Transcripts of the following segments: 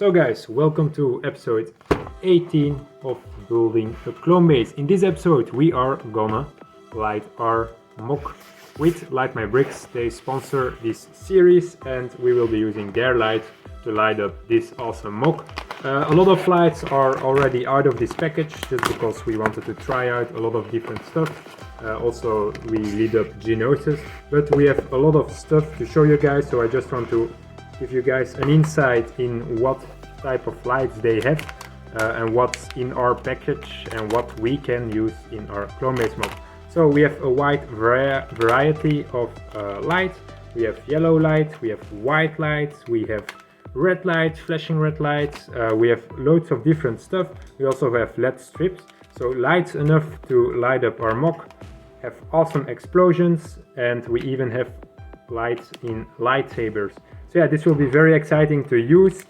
So guys, welcome to episode 18 of Building a Clone Base. In this episode we are gonna light our MOC with Light My Bricks. They sponsor this series and we will be using their light to light up this awesome MOC. A lot of lights are already out of this package just because we wanted to try out a lot of different stuff. Also we lit up Geonosis, but we have a lot of stuff to show you guys, so I just want to give you guys an insight in what type of lights they have and what's in our package and what we can use in our clone base MOC. So we have a wide variety of lights. We have yellow light, we have white lights, we have red lights, flashing red lights, we have loads of different stuff. We also have LED strips, so lights enough to light up our MOC, have awesome explosions, and we even have lights in lightsabers. So yeah, this will be very exciting to use.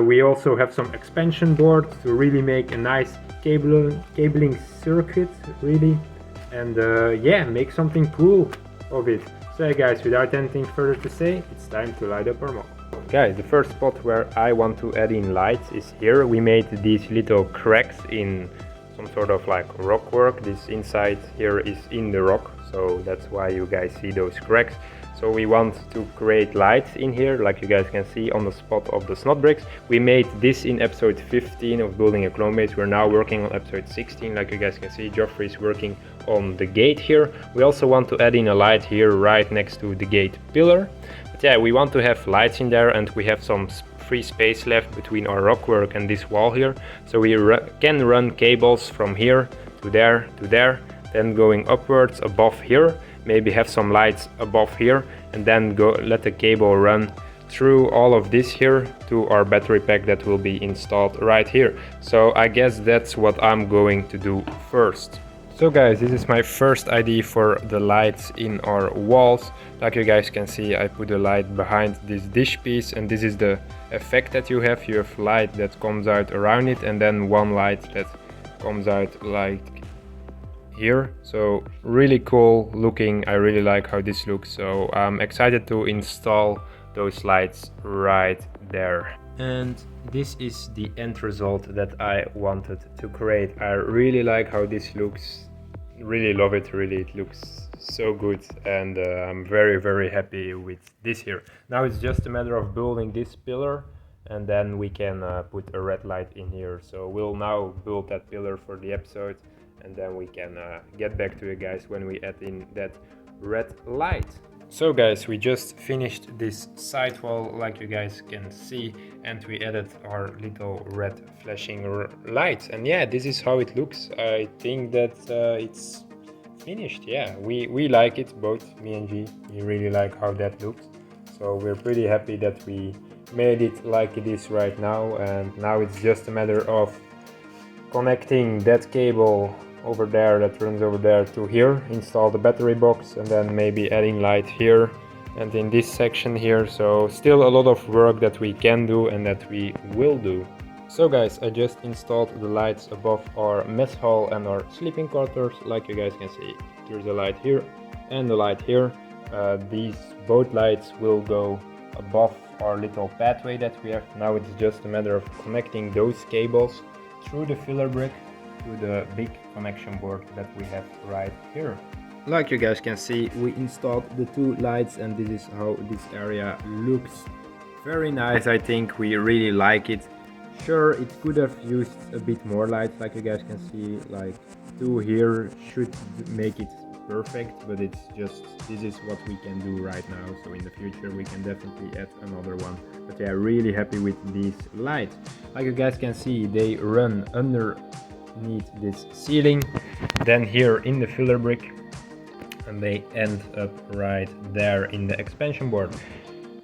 We also have some expansion boards to really make a nice cabling circuit, really, and yeah, make something cool of it. So yeah, guys, without anything further to say, it's time to light up our MOC. Guys, the first spot where I want to add in lights is here. We made these little cracks in some sort of like rock work. This inside here is in the rock, so that's why you guys see those cracks. So we want to create lights in here, like you guys can see on the spot of the snot bricks. We made this in episode 15 of Building a Clone Base. We're now working on episode 16, like you guys can see. Joffrey is working on the gate here. We also want to add in a light here right next to the gate pillar. But yeah, we want to have lights in there, and we have some free space left between our rock work and this wall here. So we can run cables from here to there, then going upwards above here. Maybe have some lights above here, and then let the cable run through all of this here to our battery pack that will be installed right here. So I guess that's what I'm going to do first. So guys, this is my first idea for the lights in our walls. Like you guys can see, I put a light behind this dish piece, and this is the effect that you have. You have light that comes out around it, and then one light that comes out like here. So really cool looking. I really like how this looks, so I'm excited to install those lights right there. And this is the end result that I wanted to create. I really like how this looks, really love it, really, it looks so good, and I'm very happy with this here. Now it's just a matter of building this pillar, and then we can put a red light in here. So we'll now build that pillar for the episode, and then we can get back to you guys when we add in that red light. So guys, we just finished this side wall, like you guys can see, and we added our little red flashing lights, and yeah, this is how it looks. I think that it's finished. Yeah, we like it, both me and G. We really like how that looks, so we're pretty happy that we made it like it is right now. And now it's just a matter of connecting that cable over there that runs over there to here, install the battery box, and then maybe adding light here and in this section here. So still a lot of work that we can do and that we will do. So guys, I just installed the lights above our mess hall and our sleeping quarters. Like you guys can see, there's a light here and a light here. These both lights will go above our little pathway that we have. Now it's just a matter of connecting those cables through the filler brick to the big connection board that we have right here. Like you guys can see, we installed the two lights, and this is how this area looks. Very nice. I think we really like it. Sure, it could have used a bit more lights. Like you guys can see, like two here should make it perfect, but it's just, this is what we can do right now. So in the future we can definitely add another one. But yeah, really happy with these lights. Like you guys can see, they run underneath this ceiling, then here in the filler brick, and they end up right there in the expansion board.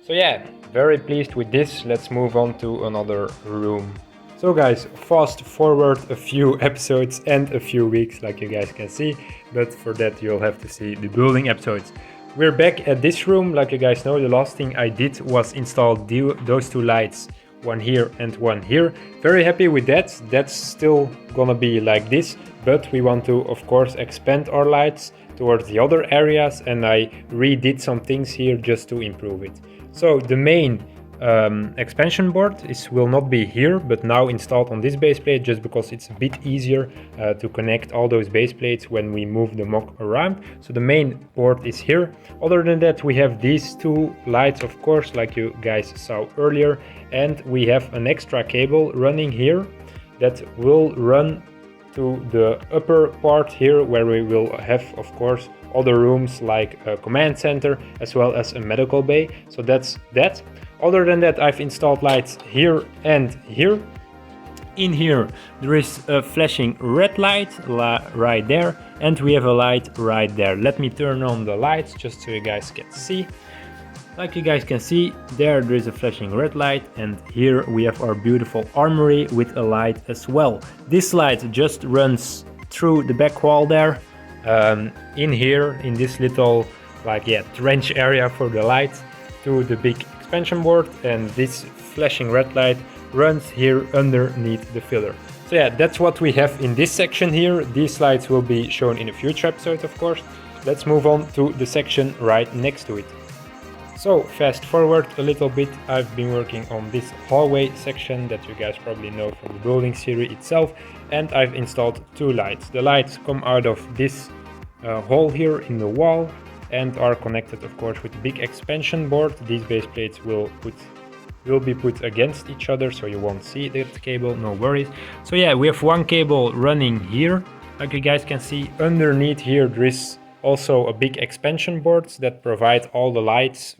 So yeah, very pleased with this. Let's move on to another room. So guys, fast forward a few episodes and a few weeks, like you guys can see, but for that you'll have to see the building episodes. We're back at this room. Like you guys know, the last thing I did was install those two lights, one here and one here. Very happy with that. That's still gonna be like this, but we want to of course expand our lights towards the other areas, and I redid some things here just to improve it. So the main expansion board will not be here, but now installed on this base plate, just because it's a bit easier to connect all those base plates when we move the MOC around. So the main board is here. Other than that, we have these two lights, of course, like you guys saw earlier, and we have an extra cable running here that will run to the upper part here, where we will have, of course, other rooms like a command center as well as a medical bay. So that's that. Other than that, I've installed lights here and here. In here there is a flashing red light right there, and we have a light right there. Let me turn on the lights just so you guys can see. Like you guys can see, there is a flashing red light, and here we have our beautiful armory with a light as well. This light just runs through the back wall there, in here, in this little trench area for the lights, to the big expansion board, and this flashing red light runs here underneath the filler. So yeah, that's what we have in this section here. These lights will be shown in a future episode, of course. Let's move on to the section right next to it. So fast forward a little bit, I've been working on this hallway section that you guys probably know from the building series itself, and I've installed two lights. The lights come out of this hole here in the wall and are connected, of course, with the big expansion board. These base plates will be put against each other, so you won't see that cable, no worries. So yeah, we have one cable running here, like you guys can see. Underneath here there is also a big expansion board that provide all the lights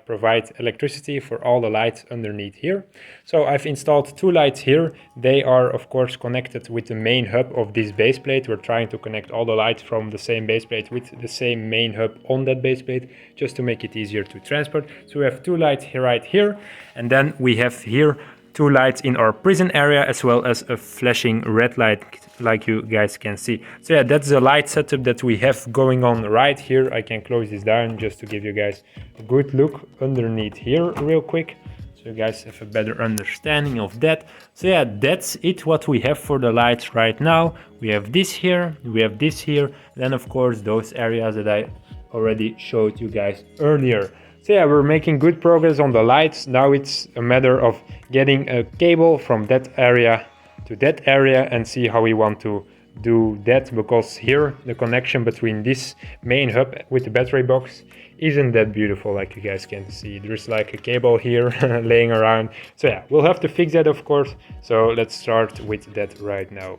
provide electricity for all the lights underneath here. So I've installed two lights here. They are, of course, connected with the main hub of this base plate. We're trying to connect all the lights from the same base plate with the same main hub on that base plate, just to make it easier to transport. So we have two lights here, right here, and then we have here two lights in our prison area, as well as a flashing red light, like you guys can see. So yeah, that's the light setup that we have going on right here. I can close this down just to give you guys a good look underneath here real quick, so you guys have a better understanding of that. So yeah, that's it, what we have for the lights right now. We have this here, we have this here, then of course those areas that I already showed you guys earlier. So yeah, we're making good progress on the lights. Now it's a matter of getting a cable from that area to that area and see how we want to do that, because here the connection between this main hub with the battery box isn't that beautiful, like you guys can see. There's like a cable here laying around. So yeah, we'll have to fix that, of course. So let's start with that right now.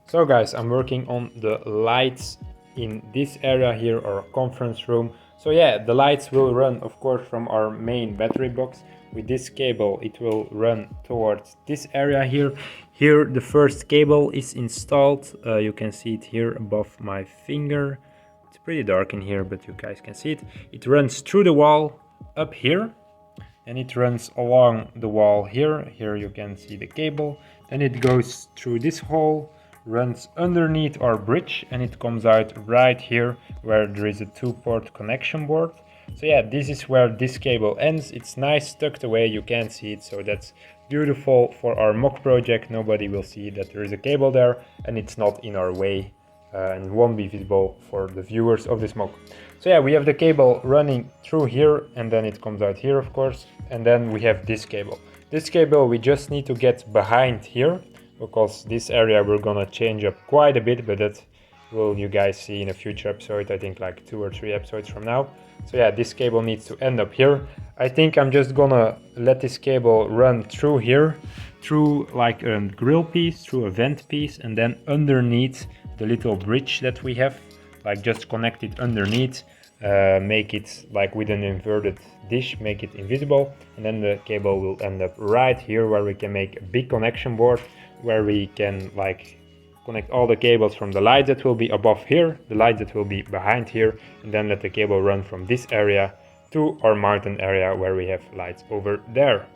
So guys, I'm working on the lights in this area here, our conference room. So yeah, the lights will run, of course, from our main battery box. With this cable, it will run towards this area here. Here, the first cable is installed. You can see it here above my finger. It's pretty dark in here, but you guys can see it. It runs through the wall up here, and it runs along the wall here. Here you can see the cable. Then it goes through this hole, runs underneath our bridge, and it comes out right here where there is a 2-port connection board. So yeah, this is where this cable ends. It's nice tucked away, you can't see it, so that's beautiful for our MOC project. Nobody will see that there is a cable there, and it's not in our way and won't be visible for the viewers of this MOC. So yeah, we have the cable running through here, and then it comes out here, of course, and then we have this cable. This cable we just need to get behind here, because this area we're gonna change up quite a bit, but that will you guys see in a future episode, I think like 2 or 3 episodes from now. So yeah, this cable needs to end up here. I think I'm just gonna let this cable run through here, through like a grill piece, through a vent piece, and then underneath the little bridge that we have, like just connect it underneath, make it like with an inverted dish, make it invisible, and then the cable will end up right here where we can make a big connection board, where we can like connect all the cables from the lights that will be above here, the lights that will be behind here, and then let the cable run from this area to our mountain area where we have lights over there.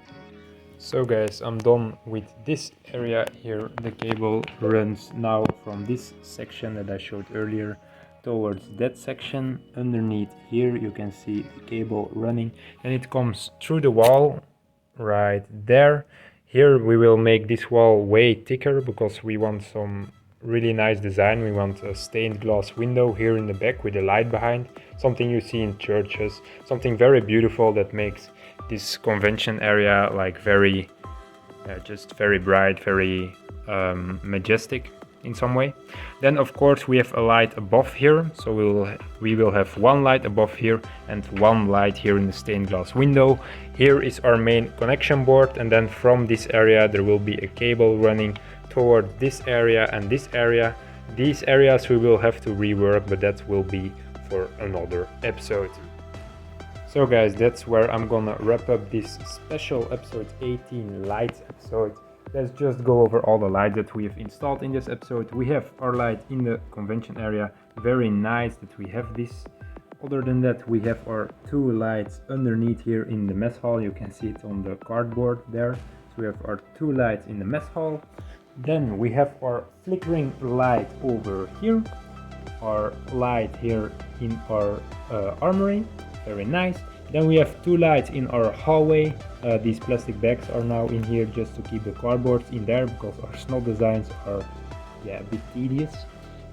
So guys, I'm done with this area here. The cable runs now from this section that I showed earlier towards that section. Underneath here you can see the cable running, and it comes through the wall right there. Here we will make this wall way thicker because we want some really nice design. We want a stained glass window here in the back with a light behind. something you see in churches, something very beautiful that makes this convention area like very just very bright, very majestic in some way. Then of course we have a light above here, so we will have one light above here and one light here in the stained glass window. Here is our main connection board, and then from this area there will be a cable running toward this area and this area. These areas we will have to rework, but that will be for another episode. So guys, that's where I'm gonna wrap up this special episode 18 lights episode. Let's just go over all the lights that we have installed in this episode. We have our light in the convention area. Very nice that we have this. Other than that, we have our two lights underneath here in the mess hall. You can see it on the cardboard there. So we have our two lights in the mess hall. Then we have our flickering light over here. Our light here in our armory. Very nice. Then we have two lights in our hallway. These plastic bags are now in here just to keep the cardboards in there because our snow designs are a bit tedious.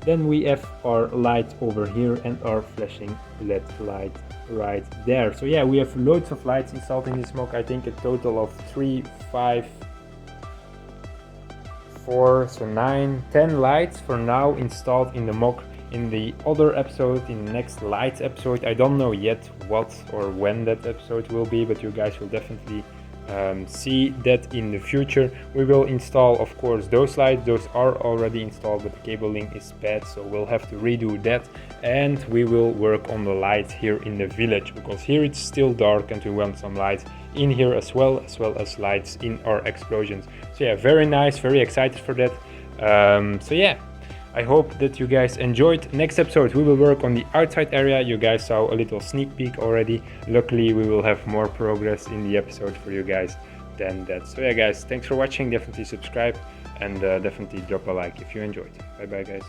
Then we have our lights over here and our flashing LED light right there. So yeah, we have loads of lights installed in this MOC. I think a total of 3, 5, 4, so 9, 10 lights for now installed in the MOC. In the other episode, in the next lights episode, I don't know yet what or when that episode will be, but you guys will definitely see that in the future. We will install, of course, those lights. Those are already installed, but the cabling is bad, so we'll have to redo that. And we will work on the lights here in the village, because here it's still dark and we want some lights in here as well as lights in our explosions. So yeah, very nice, very excited for that. So yeah, I hope that you guys enjoyed. Next episode we will work on the outside area. You guys saw a little sneak peek already. Luckily we will have more progress in the episode for you guys than that. So yeah guys, thanks for watching. Definitely subscribe and definitely drop a like if you enjoyed. Bye bye guys.